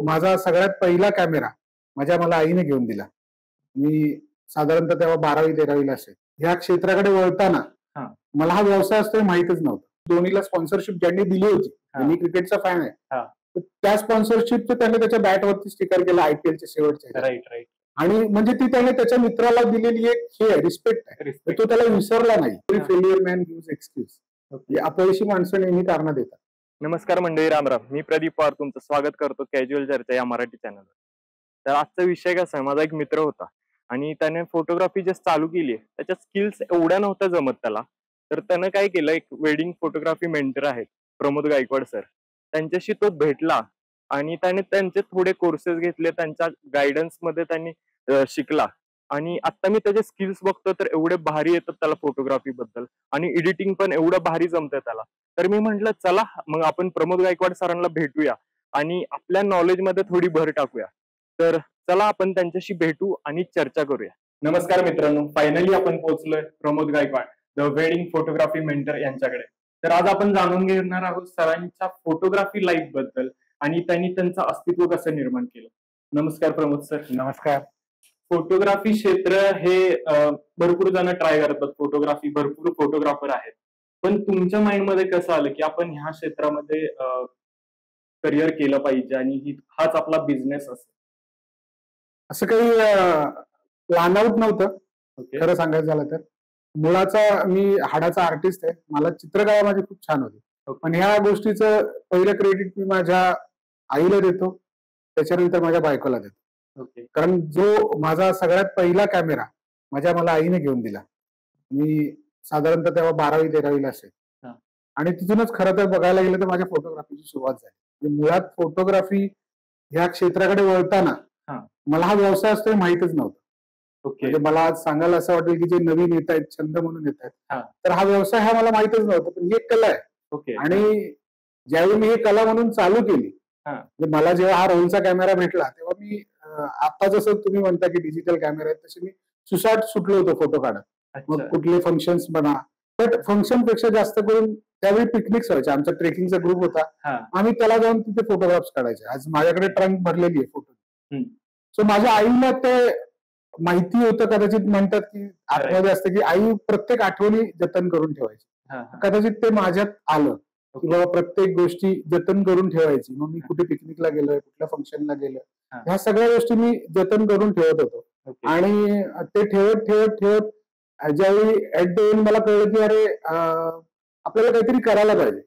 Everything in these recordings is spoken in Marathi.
माझा सगळ्यात पहिला कॅमेरा मला आईने घेऊन दिला. मी साधारणतः तेव्हा 12वी-13वीला असेल. ह्या क्षेत्राकडे वळताना मला हा व्यवसाय असतो हे माहितच नव्हतं. धोनीला स्पॉन्सरशिप ज्यांनी दिली होती, मी क्रिकेटचा फॅन आहे. तर त्या स्पॉन्सरशिपचं त्याने त्याच्या बॅटवरती स्टिकर केलं IPLच्या शेवटच्या. राईट. आणि म्हणजे ती त्याने त्याच्या मित्राला दिलेली एक हे रिस्पेक्ट आहे. तो त्याला विसरला नाही. Failure man gives excuse. अपयशी माणसं नेहमी कारणं देतात. नमस्कार मंडळी, रामराम. मी प्रदीप पवार तुमचं स्वागत करतो कॅज्युअल चर्चा या मराठी चॅनलवर. तर आजचा विषय कसा आहे, माझा एक मित्र होता आणि त्याने फोटोग्राफी जस्ट चालू केली. त्याच्या स्किल्स एवढ्या नव्हत्या जमत त्याला. तर त्यानं काय केलं, एक वेडिंग फोटोग्राफी मेंटर आहेत प्रमोद गायकवाड सर, त्यांच्याशी तो भेटला आणि त्याने त्यांचे थोडे कोर्सेस घेतले. त्यांच्या गायडन्स मध्ये त्यांनी शिकला आणि आता मी त्याचे स्किल्स बघतो तर एवढे भारी येतात त्याला फोटोग्राफी बद्दल आणि एडिटिंग पण एवढं भारी जमतंय त्याला. तर मी म्हंटल चला मग आपण प्रमोद गायकवाड सरांना भेटूया आणि आपल्या नॉलेज मध्ये थोडी भर टाकूया. तर चला आपण त्यांच्याशी भेटू आणि चर्चा करूया. नमस्कार मित्रांनो, फायनली आपण पोहोचलोय Pramod Gaikwad the wedding photography mentor यांच्याकडे. तर आज आपण जाणून घेणार आहोत सरांच्या फोटोग्राफी लाईफ बद्दल आणि त्यांनी त्यांचं अस्तित्व कसं निर्माण केलं. नमस्कार प्रमोद सर. नमस्कार. फोटोग्राफी क्षेत्र हे भरपूर जण ट्राय करतात फोटोग्राफी, भरपूर फोटोग्राफर आहेत. पण तुमच्या माइंड मध्ये कसं आलं की आपण ह्या क्षेत्रामध्ये करिअर केलं पाहिजे आणि हाच आपला बिझनेस असेल? असं काही प्लॅन आउट नव्हतं खरं सांगायचं झालं तर. मुळाचा मी हाडाचा आर्टिस्ट आहे. मला चित्रकला माझी खूप छान होती. पण ह्या गोष्टीचं पहिलं क्रेडिट मी माझ्या आईला देतो, त्याच्यानंतर माझ्या बायकोला देतो. कारण जो माझा सगळ्यात पहिला कॅमेरा मला आईने घेऊन दिला. मी साधारणतः तेव्हा 12वी-13वीला असेल. आणि तिथूनच खरं तर बघायला गेलं तर माझ्या फोटोग्राफीची सुरुवात झाली. मुळात फोटोग्राफी ह्या क्षेत्राकडे वळताना मला हा व्यवसाय असतो हे माहितच नव्हतं. म्हणजे मला आज सांगायला असं वाटेल की जे नवीन येत आहेत, छंद म्हणून येत आहेत, तर हा व्यवसाय हा मला माहितच नव्हतं. पण ही एक कला आहे. आणि ज्यावेळी मी ही कला म्हणून चालू केली, मला जेव्हा हा रोलचा कॅमेरा भेटला तेव्हा मी आता जसं तुम्ही म्हणता की डिजिटल कॅमेरा आहेत तसे मी सुसाट सुटलो होतो फोटो काढत. मग कुठले फंक्शन्स म्हणा, बट फंक्शन पेक्षा जास्त करून त्यावेळी पिकनिक्स व्हायचे. आमचा ट्रेकिंगचा ग्रुप होता, आम्ही त्याला जाऊन तिथे फोटोग्राफ्स काढायचे. आज माझ्याकडे ट्रंक भरलेली आहे फोटो. सो माझ्या आईला ते माहिती होतं, कदाचित म्हणतात की आतमध्ये असतं की आई प्रत्येक आठवणी जतन करून ठेवायची. कदाचित ते माझ्यात आलं की बाबा प्रत्येक गोष्टी जतन करून ठेवायची. मग मी कुठे पिकनिकला गेलोय, कुठल्या फंक्शनला गेलोय, ह्या सगळ्या गोष्टी मी जतन करून ठेवत होतो. आणि ते ठेवत ठेवत ठेवत ज्यावेळी ऍट द एंड मला कळलं की अरे आपल्याला काहीतरी करायला पाहिजे.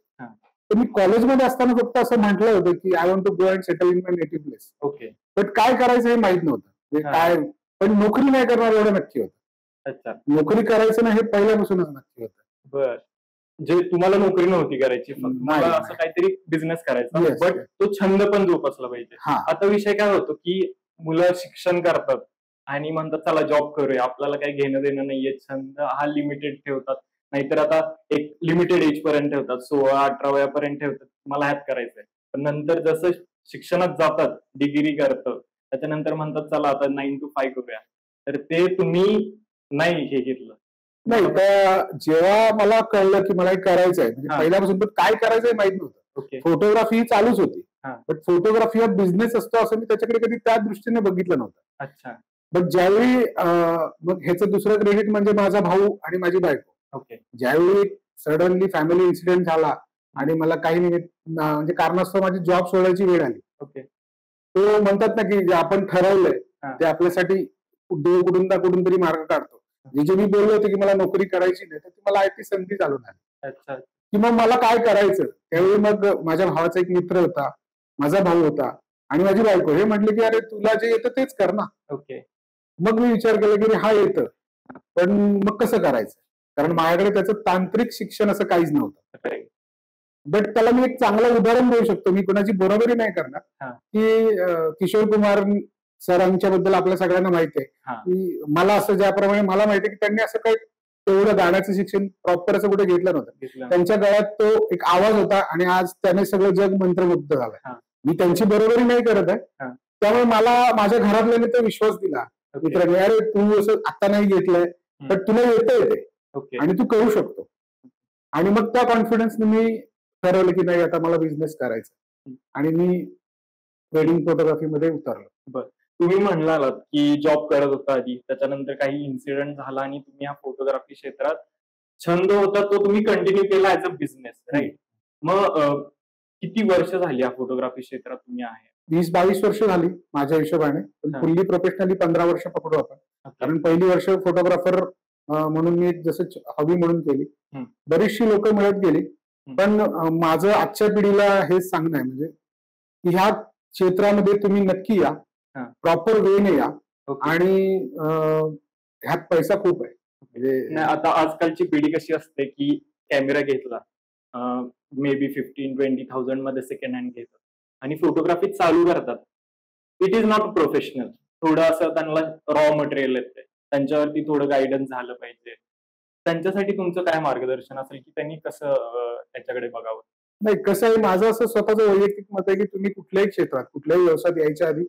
तर मी कॉलेजमध्ये असताना फक्त असं म्हटलं होतं की I want to go and settle in my native place. But काय करायचं हे माहित नव्हतं. काय पण नोकरी नाही करणार एवढं नक्की होतं. नोकरी करायचं नाही हे पहिल्यापासूनच नक्की होतं. बर, जे तुम्हाला नोकरी नव्हती करायची, मला असं काहीतरी बिझनेस करायचा, बट तो छंद पण जोपासला पाहिजे. आता विषय काय होतो की मुलं शिक्षण करतात आणि म्हणतात चला जॉब करूया, आपल्याला काही घेणं देणं नाहीये, छंद हा लिमिटेड ठेवतात. नाहीतर आता एक लिमिटेड एज पर्यंत ठेवतात, 16-18 वयापर्यंत ठेवतात, मला ह्यात करायचंय. पण नंतर जसं शिक्षणात जातात, डिग्री करतात, त्याच्यानंतर म्हणतात चला आता 9 to 5 करूया. तर ते तुम्ही नाही हे घेतलं? नाही, जेव्हा मला कळलं की मला हे करायचंय, म्हणजे पहिल्यापासून पण काय करायचंय माहित नव्हतं. फोटोग्राफी चालूच होती, बट फोटोग्राफी हा बिझनेस असतो असं मी त्याच्याकडे कधी त्या दृष्टीने बघितलं नव्हतं. अच्छा. बट ज्यावेळी मग ह्याचं दुसरं क्रेडिट म्हणजे माझा भाऊ आणि माझी बायको. ज्यावेळी सडनली फॅमिली इन्सिडेंट झाला आणि मला काही म्हणजे कारणास्तव माझी जॉब सोडायची वेळ आली. तो म्हणतात ना की जे आपण ठरवलंय ते आपल्यासाठी देव कुठून ना कुठून तरी मार्ग काढतो. जे मी बोललो होतो की मला नोकरी करायची नाही, तर ती मला ती संधी चालून आली. की मग मला काय करायचं. त्यावेळी मग माझ्या भावाचा एक मित्र होता, माझा भाऊ होता आणि माझी बायको हे म्हटले की अरे तुला जे येतं तेच कर ना. मग मी विचार केला की हा येतं, पण मग कसं करायचं, कारण माझ्याकडे त्याचं तांत्रिक शिक्षण असं काहीच नव्हतं. बट त्याला मी एक चांगलं उदाहरण देऊ शकतो. मी कोणाची बरोबरी नाही करणार की किशोर कुमार सरांच्या बद्दल आपल्या सगळ्यांना माहिती आहे की मला असं ज्याप्रमाणे मला माहिती आहे की त्यांनी असं काही तेवढं गाण्याचं शिक्षण प्रॉपर असं कुठे घेतलं नव्हतं. त्यांच्या गळ्यात तो एक आवाज होता आणि आज त्याने सगळं जग मंत्रमुग्ध झालंय. मी त्यांची बरोबरी नाही करत आहे, त्यामुळे मला माझ्या घरातल्याने तो विश्वास दिला मित्रांनी, अरे तू असं आता नाही घेतलंय तर तुला येतंय ते आणि तू करू शकतो. आणि मग त्या कॉन्फिडन्सने मी ठरवलं की नाही आता मला बिझनेस करायचा. आणि मी वेडिंग फोटोग्राफीमध्ये उतरलो. तुम्ही म्हणालात की जॉब करत होता आधी, त्याच्यानंतर काही इन्सिडेंट झाला आणि तुम्ही ह्या फोटोग्राफी क्षेत्रात छंद होता तो तुम्ही कंटिन्यू केला ऍज अ बिझनेस, राईट? मग किती वर्ष झाली या फोटोग्राफी क्षेत्रात तुम्ही आहे? 20-22 वर्ष झाली माझ्या हिशोबाने. फुल्ली प्रोफेशनली 15 वर्ष पकडू आपण. कारण पहिली वर्ष फोटोग्राफर म्हणून मी जसं हॉबी म्हणून केली. बरीचशी लोक मिळत गेली. पण माझं आजच्या पिढीला हेच सांगणं आहे म्हणजे की ह्या क्षेत्रामध्ये तुम्ही नक्की या, प्रॉपर वेने या आणि ह्यात पैसा खूप आहे. म्हणजे आता आजकालची पिढी कशी असते की कॅमेरा घेतला मे बी 15-20,000 मध्ये सेकंड हँड घेतात आणि फोटोग्राफी चालू करतात. It is not professional. थोडं असं त्यांना रॉ मटेरियल येते, त्यांच्यावरती थोडं गायडन्स झालं पाहिजे. त्यांच्यासाठी तुमचं काय मार्गदर्शन असेल की त्यांनी कसं त्याच्याकडे बघावं? नाही, कसं आहे, माझं असं स्वतःचं वैयक्तिक मत आहे की तुम्ही कुठल्याही क्षेत्रात कुठल्याही व्यवसायात यायच्या आधी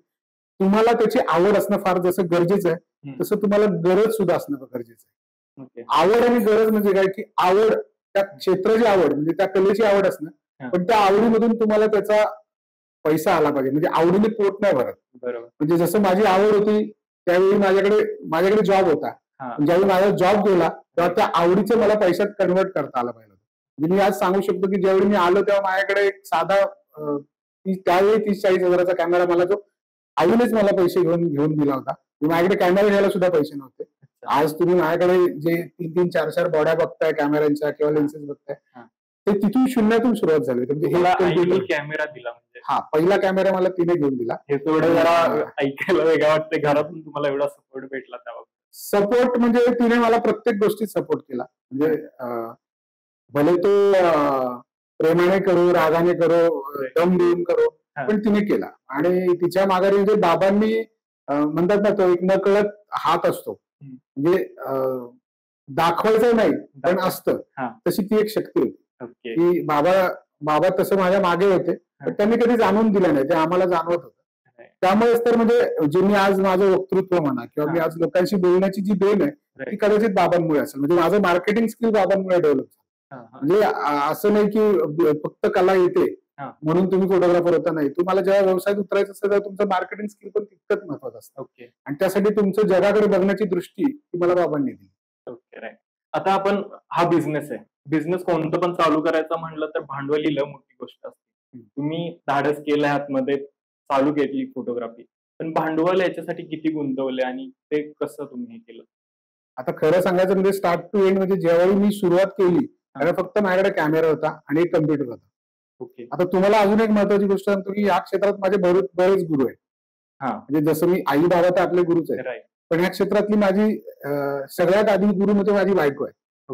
तुम्हाला त्याची आवड असणं फार जसं गरजेचं आहे तसं तुम्हाला गरज सुद्धा असणं गरजेचं आहे. आवड आणि गरज म्हणजे काय की आवड, त्या क्षेत्राची आवड म्हणजे त्या कलेची आवड असणं, पण त्या आवडीमधून तुम्हाला त्याचा पैसा आला पाहिजे. म्हणजे आवडीने पोट नाही भरत. बरोबर. म्हणजे जसं माझी आवड होती त्यावेळी माझ्याकडे जॉब होता. ज्यावेळी माझा जॉब गेला तेव्हा त्या आवडीचं मला पैशात कन्वर्ट करता आलं पाहिजे. म्हणजे मी आज सांगू शकतो की ज्यावेळी मी आलो तेव्हा माझ्याकडे एक साधा त्यावेळी 30-40 हजाराचा कॅमेरा मला जो आईनेच मला पैसे घेऊन दिला होता. माझ्याकडे कॅमेरा घ्यायला सुद्धा पैसे नव्हते. आज तुम्ही माझ्याकडे जे 3-3, 4-4 बॉड्या बघताय कॅमेऱ्यांच्या किंवा लेन्सेस बघताय ते तिथून शून्यातून सुरुवात झाली. म्हणजे कॅमेरा दिला म्हणजे पहिला कॅमेरा मला तिने घेऊन दिला. हे थोडं जरा ऐकायला वेगळं वाटतं. घरातून तुम्हाला एवढा सपोर्ट भेटला तेव्हा? सपोर्ट म्हणजे तिने मला प्रत्येक गोष्टीत सपोर्ट केला. म्हणजे भले तो प्रेमाने करो, रागाने करो, दम देऊन करो, पण तिने केला. आणि तिच्या माघारी म्हणजे बाबांनी म्हणतात ना, तो एक नकळत हात असतो. म्हणजे दाखवायचं नाही पण असतं, तशी ती एक शक्ती होती की बाबा तसं माझ्या मागे होते, पण त्यांनी कधी जाणून दिलं नाही, ते आम्हाला जाणवत होतं. त्यामुळेच तर म्हणजे जे मी आज माझं वक्तृत्व म्हणा किंवा मी आज लोकांशी बोलण्याची जी देण आहे ती कदाचित बाबांमुळे असेल. म्हणजे माझं मार्केटिंग स्किल बाबांमुळे डेव्हलप झालं. म्हणजे असं नाही की फक्त कला येते म्हणून तुम्ही फोटोग्राफर होता, नाही. तुम्हाला जेव्हा व्यवसायात उतरायचं असेल तेव्हा तुमचं मार्केटिंग स्किल पण तितकंच महत्वाचं असतं. आणि त्यासाठी तुमचं जगाकडे बघण्याची दृष्टी ती मला बाबांनी दिली. राईट. आता आपण हा बिझनेस आहे, बिझनेस कोणतं पण चालू करायचं म्हणलं तर भांडवली लय मोठी गोष्ट असते. तुम्ही धाडस केलं ह्यातमध्ये, चालू केली फोटोग्राफी, पण भांडवल याच्यासाठी किती गुंतवले आणि ते कसं तुम्ही हे केलं? आता खरं सांगायचं म्हणजे स्टार्ट टू एंड म्हणजे ज्यावेळी मी सुरुवात केली त्यावेळी फक्त माझ्याकडे कॅमेरा होता आणि एक कम्प्युटर होता. आता तुम्हाला अजून एक महत्वाची गोष्ट सांगतो की या क्षेत्रात माझे बरेच गुरु आहेत. म्हणजे जसं मी आई बाबा तर आपले गुरुच आहेत, पण या क्षेत्रातली माझी सगळ्यात आधी गुरु म्हणजे माझी बायको आहे.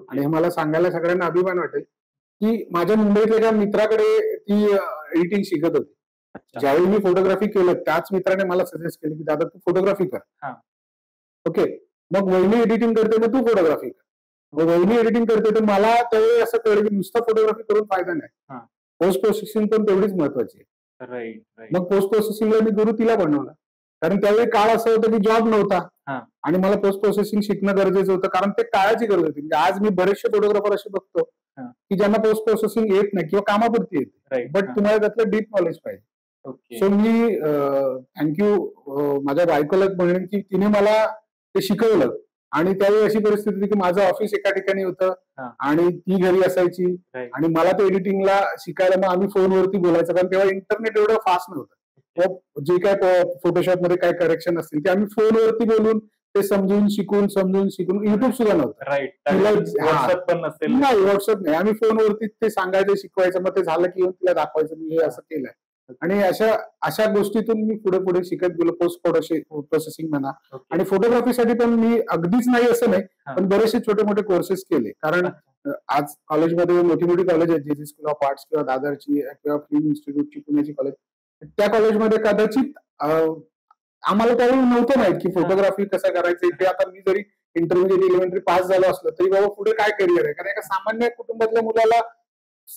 आणि मला सांगायला सगळ्यांना अभिमान वाटेल की माझ्या मुंबईतल्या एका मित्राकडे ती एडिटिंग शिकत होती. ज्यावेळी मी फोटोग्राफी केलं त्याच मित्राने मला सजेस्ट केलं की दादा तू फोटोग्राफी कर. ओके, मग वहिनी एडिटिंग करते मग तू फोटोग्राफी कर. मग वहिनी एडिटिंग करते तर मला त्यावेळी असं कळलं की नुसतं फोटोग्राफी करून फायदा नाही, पोस्ट प्रोसेसिंग पण तेवढीच महत्वाची आहे. मग पोस्ट प्रोसेसिंगला मी गुरु तिला बनवला. कारण त्यावेळी काळ असं होतं की जॉब नव्हता आणि मला पोस्ट प्रोसेसिंग शिकणं गरजेचं होतं, कारण ते काळाची गरज होती. म्हणजे आज मी बरेचसे फोटोग्राफर असे बघतो की ज्यांना पोस्ट प्रोसेसिंग येत नाही किंवा कामापुरती येते, बट तुम्हाला त्यातलं डीप नॉलेज पाहिजे. सो मी थँक्यू माझ्या बायकोला म्हणेन की तिने मला ते शिकवलं. आणि त्यावेळी अशी परिस्थिती होती की माझं ऑफिस एका ठिकाणी होतं आणि ती घरी असायची आणि मला ते एडिटिंगला शिकायला मग आम्ही फोनवरती बोलायचं, कारण तेव्हा इंटरनेट एवढं फास्ट नव्हतं. जे काय फोटोशॉप मध्ये काय करेक्शन असतील ते आम्ही फोनवरती बोलून ते समजून शिकून युट्यूब सुद्धा नव्हतं. नाही, व्हॉट्सअप नाही, आम्ही फोनवरती ते सांगायचं, शिकवायचं, मग ते झालं की तिला दाखवायचं मी हे असं केलंय. आणि अशा गोष्टीतून मी पुढे शिकत गेलो. पोस्ट प्रोसेसिंग म्हणा आणि फोटोग्राफीसाठी पण मी अगदीच नाही असं नाही, पण बरेचसे छोटे मोठे कोर्सेस केले. कारण आज कॉलेजमध्ये मोठी कॉलेज आहेत, जेजे स्कूल ऑफ आर्ट्स किंवा दादरची किंवा फिल्म इन्स्टिट्यूटची पुण्याची कॉलेज, त्या कॉलेजमध्ये कदाचित आम्हाला त्यावेळी नव्हतं माहित की फोटोग्राफी कसं करायचं. ते आता मी जरी इंटरमिजिएट एलिमेंटरी पास झालो असलो तरी बाबा पुढे काय करिअर आहे, कारण एका सामान्य कुटुंबातल्या मुलाला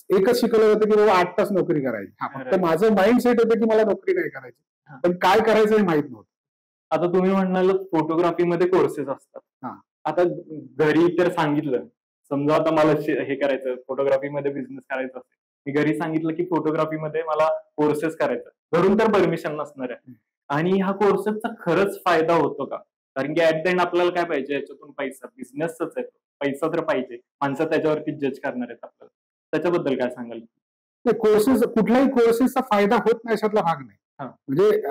एकच शिकवलं होतं की बाबा 8 तास नोकरी करायची. फक्त माझं माइंड सेट होतं की मला नोकरी नाही करायची, पण काय करायचं हे माहित नव्हतं. आता तुम्ही म्हणाल फोटोग्राफीमध्ये कोर्सेस असतात. आता घरी तर सांगितलं, समजा आता मला हे करायचं फोटोग्राफीमध्ये बिझनेस करायचा असेल, मी घरी सांगितलं की फोटोग्राफीमध्ये मला कोर्सेस करायचं, घरून तर परमिशन नसणार आहे. आणि ह्या कोर्सेसचा खरंच फायदा होतो का? कारण की ऍट द एंड आपल्याला काय पाहिजे याच्यातून पैसा, बिझनेसच आहे तो. पैसा तर पाहिजे. माणसं त्याच्यावरती जज करणार आहेत आपल्याला. त्याच्याबद्दल काय सांगाल? कोर्सेस, कुठल्याही कोर्सेसचा फायदा होत नाही अशातला भाग नाही. हा. म्हणजे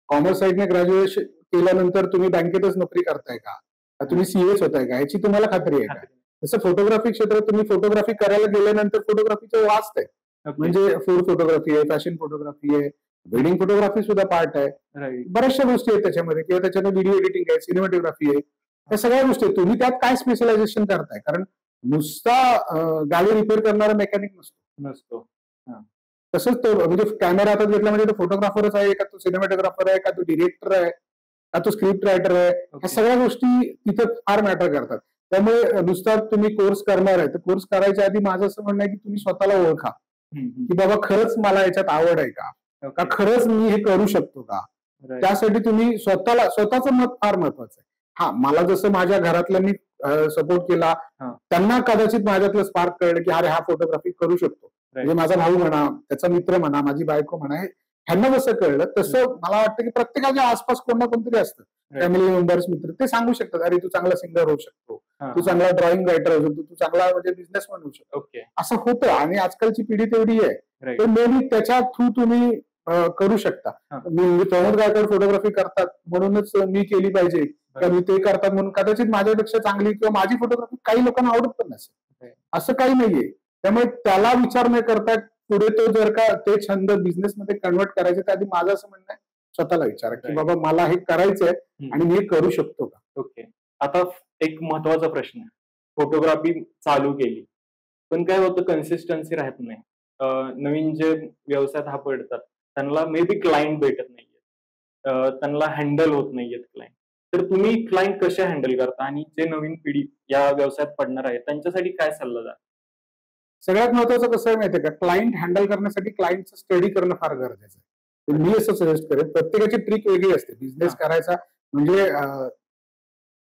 कॉमर्स साईडने ग्रॅज्युएशन केल्यानंतर तुम्ही बँकेतच नोकरी करताय का? तुम्ही सीएस होताय का? याची तुम्हाला खात्री आहे का? जसं फोटोग्राफी क्षेत्रात तुम्ही फोटोग्राफी करायला गेल्यानंतर फोटोग्राफीचं वास्ट आहे. म्हणजे फूड फोटोग्राफी आहे, फॅशन फोटोग्राफी आहे, वेडिंग फोटोग्राफी सुद्धा पार्ट आहे. बऱ्याचशा गोष्टी आहेत त्याच्यामध्ये, किंवा त्याच्यामध्ये व्हिडिओ एडिटिंग आहे, सिनेमॅटोग्राफी आहे. या सगळ्या गोष्टी आहेत. तुम्ही त्यात काय स्पेशलायझेशन करताय? कारण नुसता गाडी रिपेअर करणारा मेकॅनिक नसतो. तसंच तो म्हणजे कॅमेरा हातात घेतला म्हणजे तो फोटोग्राफरच आहे का, तो सिनेमॅटोग्राफर आहे का, तो डिरेक्टर आहे का, तो स्क्रिप्ट रायटर आहे. ह्या सगळ्या गोष्टी तिथं फार मॅटर करतात. त्यामुळे नुसता तुम्ही कोर्स करणार आहे तर कोर्स करायच्या आधी माझं असं म्हणणं आहे की तुम्ही स्वतःला ओळखा, की बाबा खरंच मला याच्यात आवड आहे का खरंच मी हे करू शकतो का. त्यासाठी तुम्ही स्वतःचं मत फार महत्वाचं आहे. हा, मला जसं माझ्या घरातल्यांनी सपोर्ट केला, त्यांना कदाचित माझ्यातलं स्पार्क कळलं की अरे हा फोटोग्राफी करू शकतो. म्हणजे माझा भाऊ म्हणा, त्याचा मित्र म्हणा, माझी बायको म्हणा, ह्यांना जसं कळलं तसं मला वाटतं की प्रत्येकाच्या आसपास कोण ना कोणतरी असतं, फॅमिली मेंबर्स, मित्र, ते सांगू शकतात अरे तू चांगला सिंगर होऊ शकतो, तू चांगला ड्रॉइंग रायटर होऊ शकतो, तू चांगला म्हणजे बिझनेसमॅन होऊ शकतो. असं होतं आणि आजकालची पिढी तेवढी आहे, तर मे त्याच्या थ्रू तुम्ही करू शकता. मी प्रमोद गायकवाड फोटोग्राफी करतात म्हणूनच मी केली पाहिजे, किंवा मी ते करतात म्हणून कदाचित माझ्यापेक्षा चांगली किंवा माझी फोटोग्राफी काही लोकांना आवडत पण नसेल, असं काही नाहीये. त्यामुळे त्याला विचार न करता पुढे तो जर का ते छंद बिझनेसमध्ये कन्वर्ट करायचे, तर आधी माझं असं म्हणणं आहे स्वतःला विचारा की बाबा मला हे करायचंय आणि मी हे करू शकतो का. ओके. आता एक महत्वाचा प्रश्न आहे, फोटोग्राफी चालू केली पण काय होतं, कन्सिस्टन्सी राहत नाही. नवीन जे व्यवसायात हा पडतात त्यांना मे बी क्लायंट भेटत नाहीये, त्यांना हँडल होत नाहीयेत क्लायंट. तर तुम्ही क्लायंट कसे हँडल करता आणि जे नवीन पिढी या व्यवसायात पडणार आहे त्यांच्यासाठी काय सल्ला द्या? सगळ्यात महत्वाचं कसं आहे माहितीये का, क्लायंट हँडल करण्यासाठी क्लायंटचं स्टडी करणं फार गरजेचं आहे. मी असं सजेस्ट करेन, प्रत्येकाची ट्रिक वेगळी असते. बिझनेस करायचा म्हणजे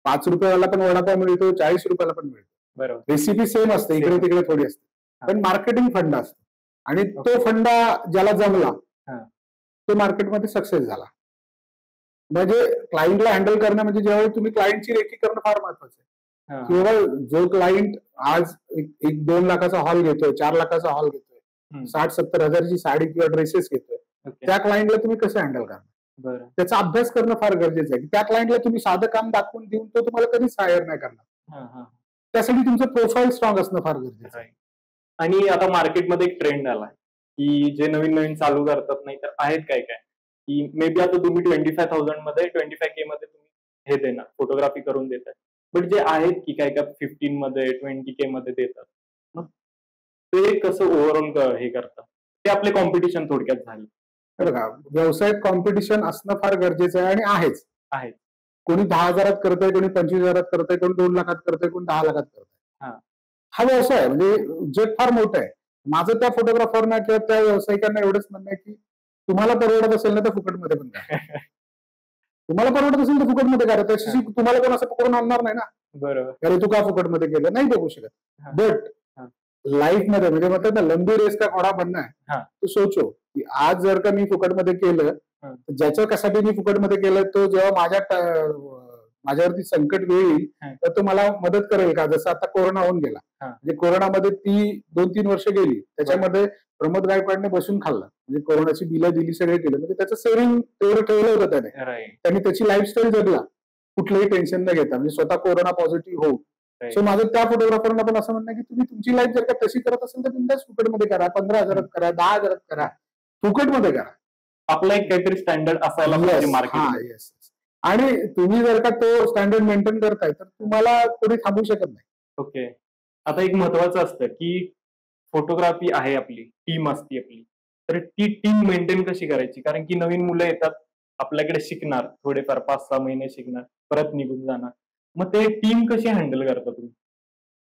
5 रुपयाला पण वडापाव मिळतो, 40 रुपयाला पण मिळतो. बरोबर. रेसिपी सेम असते, इकडे तिकडे थोडी असते, पण मार्केटिंग फंडा असतो आणि तो फंडा ज्याला जमला तो मार्केटमध्ये सक्सेस झाला. म्हणजे क्लायंटला हँडल करणं म्हणजे ज्यावेळी तुम्ही क्लायंटची रेखी करणं फार महत्वाचं आहे. किंवा जो क्लायंट आज 1-2 लाखाचा हॉल घेतोय, 4 लाखाचा हॉल घेतोय, 60-70 हजाराची साडी किंवा ड्रेसेस घेतोय, त्या क्लायंटला तुम्ही कसं हँडल करणार, त्याचा अभ्यास करणं फार गरजेचं आहे. त्या क्लायंटला तुम्ही साधं काम दाखवून देऊन तो तुम्हाला कधीच हायर नाही करणार. त्यासाठी तुमचं प्रोफाईल स्ट्रॉंग असणं फार गरजेचं आहे. आणि आता मार्केटमध्ये एक ट्रेंड आला की जे नवीन नवीन चालू करतात, नाही तर आहेत काय काय की मे बी आता तुम्ही 25,000 मध्ये 25K मध्ये तुम्ही हे देणार, फोटोग्राफी करून देताय, बट जे आहेत की काय काय 15 मध्ये 20K मध्ये देतात, मग ते कसं ओव्हरऑल हे करतात, ते आपले कॉम्पिटिशन थोडक्यात झाले. बघा, व्यवसायात कॉम्पिटिशन असणं फार गरजेचं आहे आणि आहेच. कोणी 10,000 करतंय, कोणी 25,000 करतंय, कोणी 2 लाखात करतंय, कोणी 10 लाखात करतंय. हा व्यवसाय आहे, म्हणजे जग फार मोठं आहे. माझं त्या फोटोग्राफरना किंवा त्या व्यावसायिकांना एवढंच म्हणणं आहे की तुम्हाला परवडत असेल ना तर फुकटमध्ये पण करा. तुम्हाला परवडत असेल तर फुकटमध्ये करा, त्याच्याशी तुम्हाला कोण असं पकडून आणणार नाही ना. बरोबर. अरे तू का फुकटमध्ये केलं, नाही बघू शकत. बट लाईफ मध्ये म्हणजे म्हणतात ना, लंबी रेस का घोडा बनना है, तू सोचो की आज जर का मी फुकटमध्ये केलं, ज्याच्यासाठी मी फुकटमध्ये केलं तो जेव्हा माझ्यावरती संकट येईल तर तो मला मदत करेल का. जसं आता कोरोना होऊन गेला, म्हणजे कोरोनामध्ये ती 2-3 वर्ष गेली, त्याच्यामध्ये प्रमोद गायकवाडने बसून खाल्लं, म्हणजे कोरोनाची बिलं दिली, सगळे केलं, म्हणजे त्याचं सेव्हिंग तेवढं ठेवलं होतं त्यांनी त्याची लाईफस्टाईल जगला कुठलंही टेन्शन न घेता, म्हणजे स्वतः कोरोना पॉझिटिव्ह होऊ. सो माझं त्या फोटोग्राफरना पण असं म्हणणं की तुम्ही तुमची लाईफ जर का तशी करत असेल तर बिनधास्त फुकटमध्ये करा, 15,000 करा, 10,000 करा, फुकटमध्ये करा. आपला एक काहीतरी स्टँडर्ड असायला पाहिजे मार्केट. आणि तुम्ही जर का तो स्टँडर्ड मेंटेन करताय तर तुम्हाला कोणी थांबवू शकत नाही. ओके. आता एक महत्वाचं असतं की फोटोग्राफी आहे, आपली टीम असते आपली, तर ती टीम मेंटेन कशी करायची, कारण की नवीन मुलं येतात आपल्याकडे, शिकणार थोडेफार 5-6 महिने शिकणार, परत निघून जाणार, मग ते टीम कशी हँडल करता तुम्ही?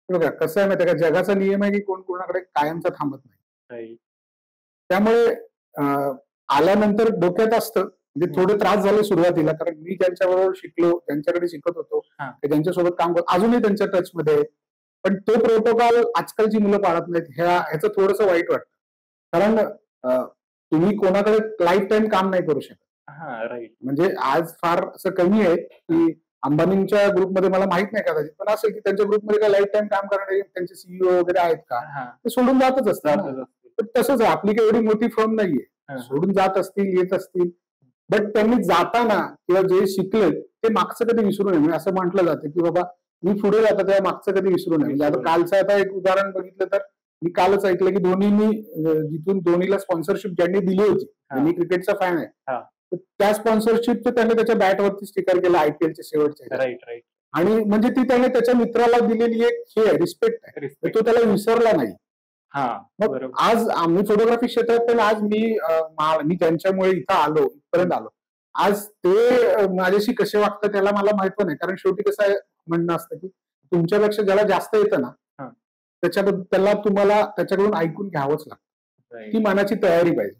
बघा कसं आहे माहिती आहे का, जगाचा नियम आहे की कोण कोणाकडे कायमचा थांबत नाही. त्यामुळे आल्यानंतर डोक्यात असतं, म्हणजे थोडे त्रास झाले सुरुवातीला, कारण मी ज्यांच्याबरोबर शिकलो, ज्यांच्याकडे शिकत होतो, ज्यांच्यासोबत काम करतो, अजूनही त्यांच्या टच मध्ये, पण तो प्रोटोकॉल आजकालची मुलं पाळत नाहीत. ह्याचं थोडंसं वाईट वाटतं. कारण तुम्ही कोणाकडे लाईफ टाईम काम नाही करू शकत. राईट. म्हणजे आज फार असं कमी आहे की अंबानींच्या ग्रुपमध्ये मला माहित नाही कदाचित, पण असेल की त्यांच्या ग्रुपमध्ये काय लाईफ टाईम काम करणारे त्यांचे सीईओ वगैरे आहेत का, ते सोडून जातच असतात. तसंच आहे, आपली काही एवढी मोठी फर्म नाहीये, सोडून जात असतील, येत असतील, बट त्यांनी जाताना किंवा जे शिकले ते मागचं कधी विसरू नये. म्हणजे असं म्हटलं जातं की बाबा मी पुढे जातो तेव्हा मागचं कधी विसरू नये. म्हणजे आता कालचं आता एक उदाहरण बघितलं तर मी कालच ऐकलं की धोनीनी जिथून धोनीला स्पॉन्सरशिप ज्यांनी दिली होती, मी क्रिकेटचा फॅन आहे, त्या स्पॉन्सरशिपचं त्याने त्याच्या बॅटवरती स्टिकर केलं आयपीएलच्या शेवटच्या. राईट. आणि म्हणजे ती त्याने त्याच्या मित्राला दिलेली एक हे आहे, रिस्पेक्ट आहे, तो त्याला विसरला नाही. मग आज आम्ही फोटोग्राफी क्षेत्रात पण आज मी त्यांच्यामुळे इथं आलो, इथपर्यंत आलो. आज ते माझ्याशी कसे वागतात त्याला मला माहित नाही, कारण शेवटी कसं आहे म्हणणं असतं की तुमच्यापेक्षा ज्याला जास्त येतं ना त्याला तुम्हाला त्याच्याकडून ऐकून घ्यावंच लागतं. ती मनाची तयारी पाहिजे.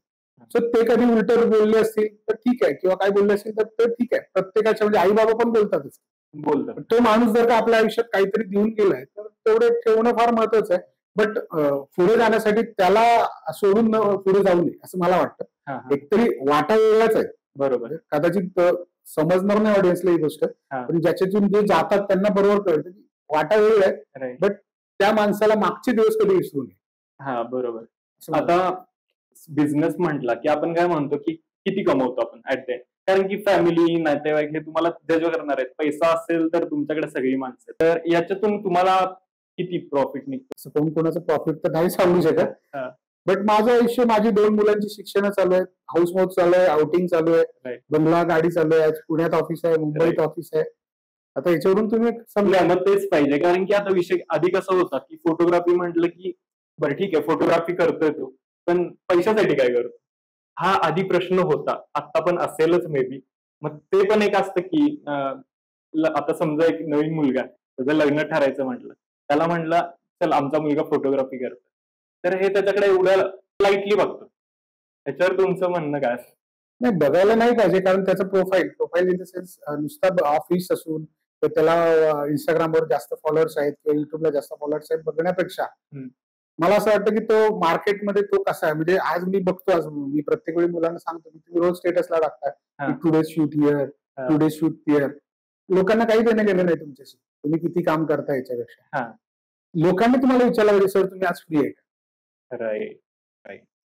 सो ते कधी उलट बोलले असतील तर ठीक आहे, किंवा काय बोलले असतील तर ते ठीक आहे. प्रत्येकाच्या म्हणजे आई बाबा पण बोलतातच. तो माणूस जर का आपल्या आयुष्यात काहीतरी देऊन गेलाय तर तेवढे ठेवणं फार महत्वाचं आहे. बट पुढे जाण्यासाठी त्याला सोडून पुढे जाऊ नये असं मला वाटतं. एकतरी वाटा वेगळाच आहे. बरोबर. कदाचित समजणार नाही ऑडियन्सला ही गोष्ट, पण ज्याच्यातून जे जातात त्यांना बरोबर कळतं की वाटा वेगळा आहे, बट त्या माणसाला मागचे दिवस कधी विसरू नये. बरोबर. आता बिझनेस म्हटला की आपण काय म्हणतो की किती कमवतो आपण ऍट द एंड, कारण की फॅमिली नातेवाईक हे तुम्हाला जज करणार आहेत. पैसा असेल तर तुमच्याकडे सगळी माणसं, तर याच्यातून तुम्हाला किती प्रॉफिट निघतं? कोण कोणाचं प्रॉफिट तर नाही सांगू शकत, बट माझं आयुष्य, माझी 2 मुलांची शिक्षण चालू आहेत, हाऊस मौज चालू आहे, आउटिंग चालू आहे, बंगला गाडी चालू आहे, पुण्यात ऑफिस आहे, मुंबईत ऑफिस आहे. आता याच्यावरून तुम्ही समजा मग तेच पाहिजे, कारण की आता विषय आधी कसा होता की फोटोग्राफी म्हटलं की बरं ठीक आहे फोटोग्राफी करतोय तो, पण पैशासाठी काय करतो हा आधी प्रश्न होता. आता पण असेलच मे बी. मग ते पण एक असतं की आता समजा एक नवीन मुलगा त्याचं लग्न ठरायचं म्हटलं, त्याला म्हटलं चल आमचा मुलगा फोटोग्राफी करतो, तर हे त्याच्याकडे एवढं लाईटली बघतो. त्याच्यावर तुमचं म्हणणं काय? नाही, बघायला नाही पाहिजे, कारण त्याचं प्रोफाईल इन द सेन्स नुसतं ऑफिस असून तर त्याला इंस्टाग्रामवर जास्त फॉलोअर्स आहेत किंवा युट्यूबला जास्त फॉलोअर्स आहेत बघण्यापेक्षा मला असं वाटतं की तो मार्केटमध्ये तो कसा आहे. म्हणजे आज मी बघतो, आज मी प्रत्येक वेळी मुलांना सांगतो की तुम्ही रोज स्टेटसला टाकताय today shoot here, today shoot here. लोकांना काही देणं गेलं नाही तुमच्याशी, तुम्ही किती काम करता याच्यापेक्षा. लोकांनी तुम्हाला विचारलं पाहिजे सर तुम्ही आज फ्री आहे का? राईट.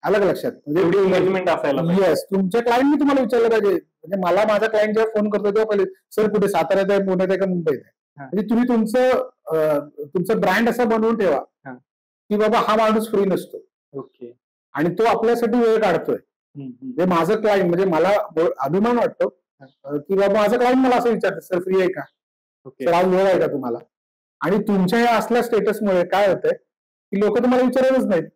अलग लक्षात, म्हणजे एंगेजमेंट असायला येस, तुमच्या क्लायंटनी तुम्हाला विचारलं पाहिजे. म्हणजे मला माझा क्लायंट जेव्हा फोन करतो तेव्हा पहिले सर कुठे साताऱ्यात आहे, पुण्यात आहे का मुंबईत आहे. म्हणजे तुम्ही तुमचं ब्रँड असं बनवून ठेवा की बाबा हा माणूस फ्री नसतो. ओके. आणि तो आपल्यासाठी वेळ काढतोय. म्हणजे माझं क्लायंट, म्हणजे मला अभिमान वाटतो की बाबा माझं क्लायंट मला असं विचारतं सर फ्री आहे का, सर आज वेळ आहे का तुम्हाला. आणि तुमच्या या असल्या स्टेटसमुळे काय होतंय की लोक तुम्हाला विचारतच नाहीत.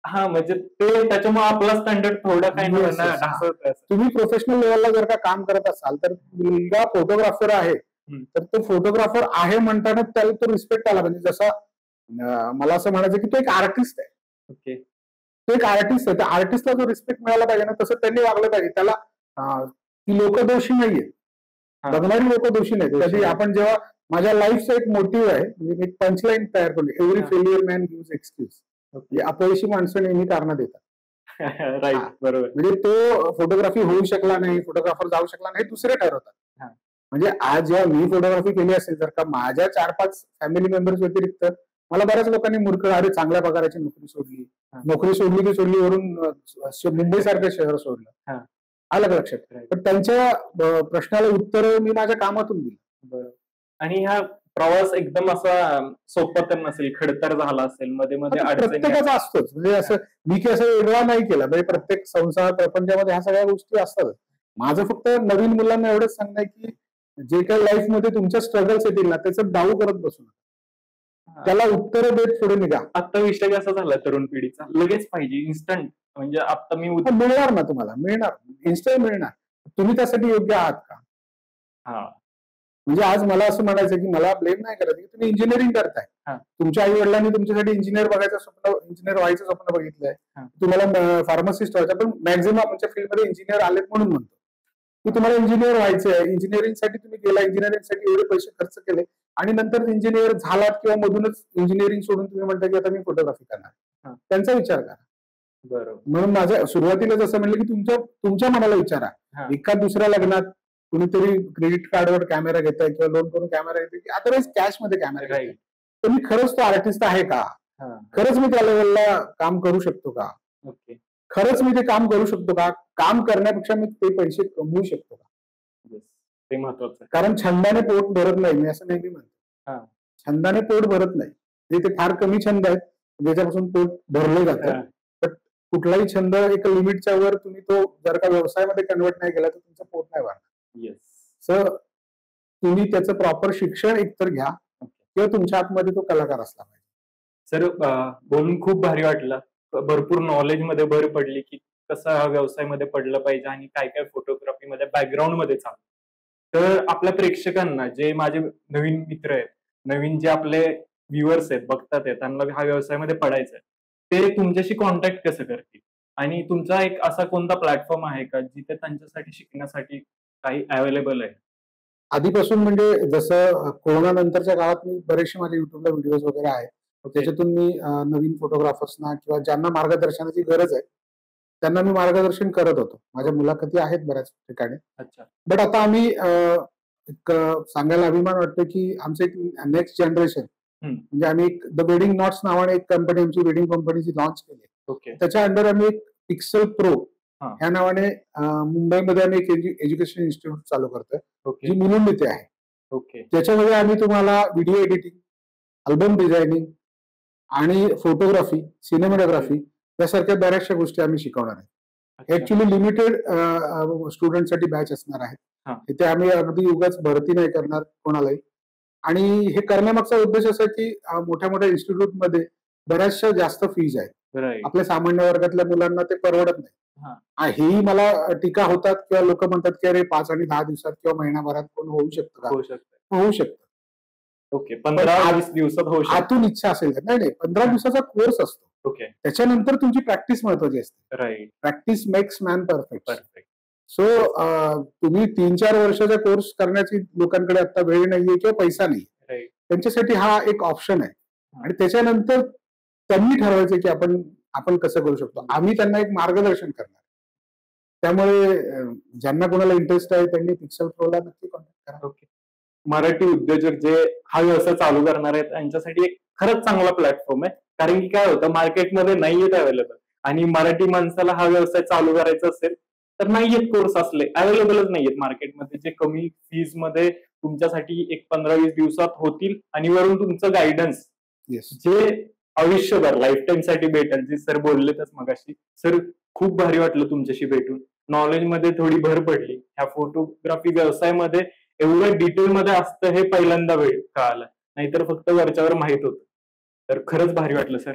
म्हणजे ते त्याच्यामुळे आपला स्टँडर्ड थोडं काही. तुम्ही प्रोफेशनल लेवलला जर का काम करत असाल तर मुलगा फोटोग्राफर आहे तर तो फोटोग्राफर आहे म्हणताना त्याला तो रिस्पेक्ट आला पाहिजे. जसा मला असं म्हणायचं की तो एक आर्टिस्ट आहे. ओके. तो एक आर्टिस्ट आहे, त्या आर्टिस्टला जो रिस्पेक्ट मिळाला पाहिजे ना तसं त्यांनी वागलं पाहिजे. त्याला ती लोक दोषी नाहीये, बघणारी लोक दोषी नाहीत. कधी आपण जेव्हा माझ्या लाईफचा एक मोटिव्ह आहे, म्हणजे मी पंचलाईन तयार करतो, every failure man gives excuse. अपयशी माणसं नेहमी कारणं देतात. राईट, बरोबर. म्हणजे तो फोटोग्राफी होऊ शकला नाही, फोटोग्राफर जाऊ शकला नाही, दुसरे ठरवतात. म्हणजे आज जेव्हा मी फोटोग्राफी केली असेल तर का माझ्या 4-5 फॅमिली मेंबर्स व्यतिरिक्त मला बऱ्याच लोकांनी मूर्ख अरे चांगल्या पगाराची नोकरी सोडली की सोडली वरून मुंबई सारखं शहर सोडलं, अलग लक्षात. पण त्यांच्या प्रश्नाला उत्तर मी माझ्या कामातून दिली. आणि हा प्रवास एकदम असा सोपा तर नसेल, खडतर झाला असेल, मध्ये प्रत्येकाचा असतोच. म्हणजे असं मी की असं वेगळा नाही केला, म्हणजे प्रत्येक संसार प्रपंचामध्ये ह्या सगळ्या गोष्टी असतात. माझं फक्त नवीन मुलांना एवढंच सांगणं आहे की जे काही लाईफमध्ये तुमच्या स्ट्रगल्स येतील ना त्याचं डाऊ करत बसू नका, त्याला उत्तर देत पुढे निघा. आता विषय कसा झाला तरुण पिढीचा, लगेच पाहिजे इन्स्टंट. म्हणजे आता मी मिळणार ना, तुम्हाला मिळणार, इन्स्टंट मिळणार. तुम्ही त्यासाठी योग्य आहात का? म्हणजे आज मला असं म्हणायचं की मला ब्लेम नाही करायचं की तुम्ही इंजिनिअरिंग करताय, तुमच्या आई वडिलांनी तुमच्यासाठी इंजिनियर व्हायचं स्वप्न बघितलंय, तुम्हाला फार्मासिस्ट व्हायचं, पण मॅक्झिमम आमच्या फील्डमध्ये इंजिनियर आलेत म्हणून म्हणतो की तुम्हाला इंजिनियर व्हायचंय. इंजिनिअरिंगसाठी तुम्ही गेला, इंजिनिअरिंगसाठी एवढे पैसे खर्च केले आणि नंतर इंजिनियर झालात किंवा मधूनच इंजिनिअरिंग सोडून तुम्ही म्हणता की आता मी फोटोग्राफी करणार, त्यांचा विचार करा. बरोबर. म्हणून माझं सुरुवातीला जसं म्हणलं की तुमच्या मनाला विचारा, एका दुसऱ्या लग्नात कुणीतरी क्रेडिट कार्डवर कॅमेरा घेताय किंवा लोन करून कॅमेरा घेतोय की अदरवाईज कॅश मध्ये कॅमेरा घेताय, तर मी खरंच तो आर्टिस्ट आहे का? खरंच मी त्या लेवलला काम करू शकतो का? खरंच मी ते काम करू शकतो का? काम करण्यापेक्षा मी ते पैसे कमवू शकतो का? ते महत्वाचं. कारण छंदाने पोट भरत नाही, मी असं नेहमी म्हणतो. छंदाने पोट भरत नाही. ते फार कमी छंद आहेत ज्याच्यापासून पोट भरलं जातं. पण कुठलाही छंद एक लिमिटच्या वर तुम्ही तो जर का व्यवसायामध्ये कन्वर्ट नाही केला तर तुमचं पोट नाही भरणार. सो तुम्ही त्याचं प्रॉपर शिक्षण एकतर घ्या किंवा तुमच्या आतमध्ये तो कलाकार असला पाहिजे. सर, बोलून खूप भारी वाटलं. भरपूर नॉलेज मध्ये भर पडली की कसं हा व्यवसायामध्ये पडलं पाहिजे आणि काय काय फोटोग्राफी मध्ये बॅकग्राऊंड मध्ये चालू. तर आपल्या प्रेक्षकांना, जे माझे नवीन मित्र आहेत, नवीन जे आपले व्ह्युअर्स आहेत, बघतात आहेत, त्यांना हा व्यवसायामध्ये पडायचं आहे, ते तुमच्याशी कॉन्टॅक्ट कसं करतील? आणि तुमचा एक असा कोणता प्लॅटफॉर्म आहे का जिथे त्यांच्यासाठी शिकण्यासाठी काही अवेलेबल आहे? आधीपासून म्हणजे जसं कोरोना नंतरच्या काळात मी बरेचसे माझे युट्यूबला व्हिडिओज वगैरे आहेत, त्याच्यातून मी नवीन फोटोग्राफर्सना किंवा ज्यांना मार्गदर्शनाची गरज आहे त्यांना मी मार्गदर्शन करत होतो. माझ्या मुलाखती आहेत बऱ्याच ठिकाणी. बट आता आम्ही एक सांगायला अभिमान वाटतो की आमचं एक नेक्स्ट जनरेशन म्हणजे आम्ही एक द वेडिंग नॉट्स नावाने एक कंपनी, आमची वेडिंग कंपनीची लॉन्च केली. त्याच्या अंडर आम्ही एक पिक्सल प्रो ह्या नावाने मुंबईमध्ये आम्ही एक एज्युकेशन इन्स्टिट्यूट चालू करतोय, जी मुलुंड इथे आहे. त्याच्यामध्ये आम्ही तुम्हाला व्हिडिओ एडिटिंग, अल्बम डिझायनिंग आणि फोटोग्राफी, सिनेमॅटोग्राफी यासारख्या बऱ्याचशा गोष्टी आम्ही शिकवणार आहे. ऍक्च्युली लिमिटेड स्टुडंटसाठी बॅच असणार आहे. इथे आम्ही अगदी उगाच भरती नाही करणार कोणालाही. आणि हे करण्यामागचा उद्देश असा की मोठ्या मोठ्या इन्स्टिट्यूटमध्ये बऱ्याचशा जास्त फीज आहेत. आपल्या सामान्य वर्गातल्या मुलांना ते परवडत नाही. हेही मला टीका होतात किंवा लोक म्हणतात की अरे 5 आणि 10 दिवसात किंवा महिनाभरात कोण होऊ शकतं का? होऊ शकतं. 15-20 दिवसात होऊ शकतं. आतून इच्छा असेल तर. नाही, 15 दिवसाचा कोर्स असतो. त्याच्यानंतर तुमची प्रॅक्टिस महत्वाची असते. Practice makes man perfect. So तुम्ही 3-4 वर्षाचा कोर्स करण्याची लोकांकडे आता वेळ नाहीये किंवा पैसा नाहीये. त्यांच्यासाठी हा एक ऑप्शन आहे. आणि त्याच्यानंतर त्यांनी ठरवायचं की आपण कसं करू शकतो. आम्ही त्यांना एक मार्गदर्शन करणार. त्यामुळे ज्यांना कोणाला इंटरेस्ट आहे त्यांनी पिक्सल प्रोला नक्की कॉन्टॅक्ट करा. मराठी उद्योजक जे हा व्यवसाय चालू करणार आहेत त्यांच्यासाठी एक खरंच चांगला प्लॅटफॉर्म आहे. कारण की काय होतं, मार्केटमध्ये नाहीयेत अवेलेबल. आणि मराठी माणसाला हा व्यवसाय चालू करायचा असेल तर नाहीयेत कोर्स असले, अवेलेबलच नाहीयेत मार्केटमध्ये, जे कमी फीज मध्ये तुमच्यासाठी एक 15-20 दिवसात होतील आणि वरून तुमचं गायडन्स जे आयुष्यभर लाईफ टाइम साठी भेटेल, जे सर बोललेतच मगाशी. सर, खूप भारी वाटलं तुमच्याशी भेटून. नॉलेज मध्ये थोडी भर पडली. ह्या फोटोग्राफी व्यवसायामध्ये एवढं डिटेल मध्ये असतं हे पहिल्यांदा कळालं, नाहीतर फक्त वरच्यावर माहित होतं. तर खरंच भारी वाटलं सर.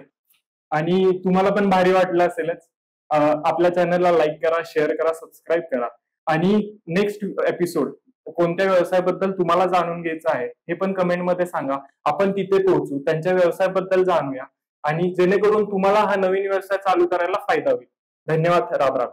आणि तुम्हाला पण भारी वाटलं असेलच. आपल्या चॅनलला लाईक करा, शेअर करा, सबस्क्राईब करा. आणि नेक्स्ट एपिसोड कोणत्या व्यवसायाबद्दल तुम्हाला जाणून घ्यायचं आहे हे पण कमेंटमध्ये सांगा. आपण तिथे पोहोचू, त्यांच्या व्यवसायाबद्दल जाणूया आणि जेणेकरून तुम्हाला हा नवीन व्यवसाय चालू करायला फायदा होईल. धन्यवाद. राम राम.